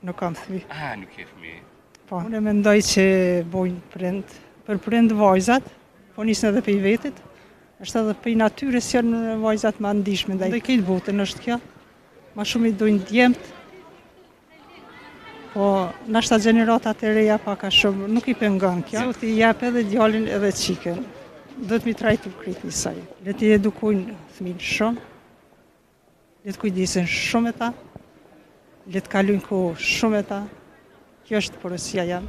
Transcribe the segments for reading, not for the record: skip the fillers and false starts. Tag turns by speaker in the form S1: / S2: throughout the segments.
S1: Nuk kam fëmijë.
S2: Nuk ke fëmijë.
S1: Po, unë mendoj që bojnë prind, për prind vajzat, po nisën edhe për i vetit, është edhe për i natyres janë vajzat ma ndishme ndaj. Dhe këtë botën është kjo, ma shumë i dojnë djemët, po nashta gjeneratat e reja paka shumë, nuk i pengon kjo. Zoti i jep edhe djalin edhe qiken, do të mi trajtu krejt njësaj. Le t'i edukojnë fëmijën shumë, le të kujdesin shumë e ta, le të kalojnë kohë shumë e ta. Kjo është porosia jam.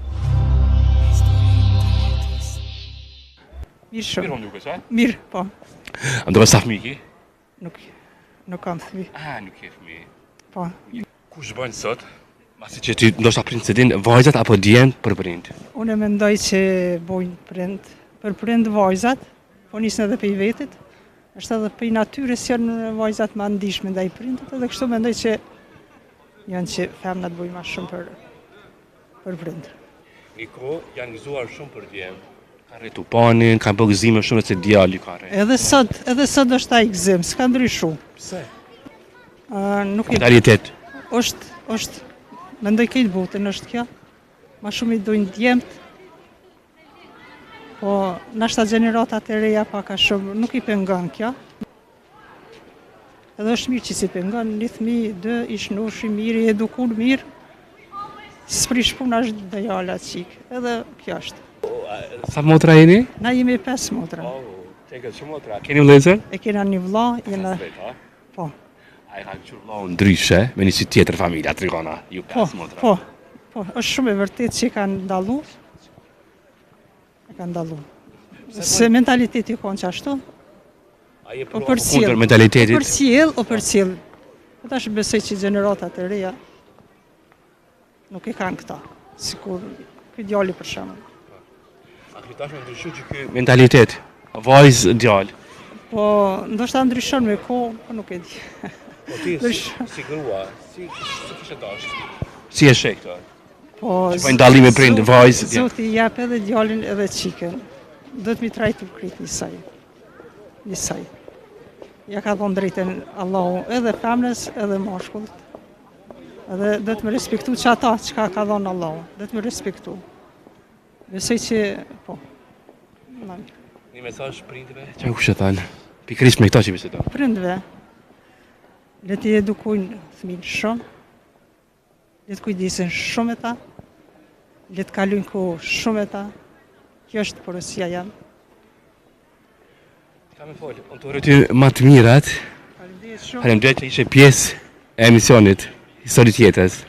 S1: Mirë shumë.
S2: Mirë më dukesh, a?
S1: Mirë, po.
S2: Ndove sa fëmijë ki?
S1: Nuk kam fëmijë.
S2: Nuk ke fëmijë.
S1: Po.
S2: Kush bëjnë sot? Masi që ti ndoshta prind se din vajzat apo djemt për prind?
S1: Unë mendoj që bojnë prind, për prind vajzat, po nisën edhe për i vetit, është edhe për i natyres janë vajzat ma ndishme ndaj prindit, edhe kështu mendoj që janë që femnat bojnë ma shumë për prind.
S2: Një kohë janë gëzuar shumë për djemt. Ka rritu panin, ka bë gëzime shumë se djali ka rritu.
S1: Edhe sot është ai gëzim, s'ka ndryshu.
S2: Pse?
S1: Mentalitet. Është, mendoj këtë botën është kjo, ma shumë i dojnë djemët, po nashta gjeneratat e reja paka shumë, nuk i pengon kjo. Edhe është mirë që si pengon, një fëmijë, dë, ishnoshi mirë, i edukun mirë, s'prish puna është dajala qikë, edhe kjo është.
S2: Sa motra jeni?
S1: Na jemi 5 motra.
S2: Që e këtë shumë motra. Keni vëllezër?
S1: E kena një vëlla, jena... Po.
S2: A i ka qërë vëllau ndryshe, me një si tjetër familja, trikona, ju 5 motra.
S1: Po, është shumë e vërtet që i kanë ndalu. Se mentaliteti konë që ashtu. O përcjell mentalitetit. O përcjell. Po tash besoj që gjeneratat e reja nuk i kanë këta. Sikur ky djali për shembull.
S2: A ky tash ndryshu që ky mentalitet, vajzë djalë.
S1: Po ndoshta ndryshon me kohë, po nuk e di.
S2: Po ti si grua, si kishe dashur? Si e sheh këtë?
S1: Po
S2: po ndallime prind vajzë.
S1: Zoti i jep edhe djalin edhe qiken. Do të mi trajtu krejt njësaj. Ja ka thonë drejten Allahu edhe femnes edhe mashkullt. Edhe do të më respektu që ata që ka thonë Allahu. Do të më respektu. Besoj që, po.
S2: Një mesazh prindve? Që kush e thanë? Pikërisht me këta që bisedon.
S1: Prindve, le t'i edukojnë fëmijën shumë, le të kujdesin shumë e ta, le të kalojnë kohë shumë e ta. Kjo është porosia jam.
S2: Ka me folë, unë të uroj ty më të mirat. Faleminderit që ishe pjesë e emisionit Histori të jetës.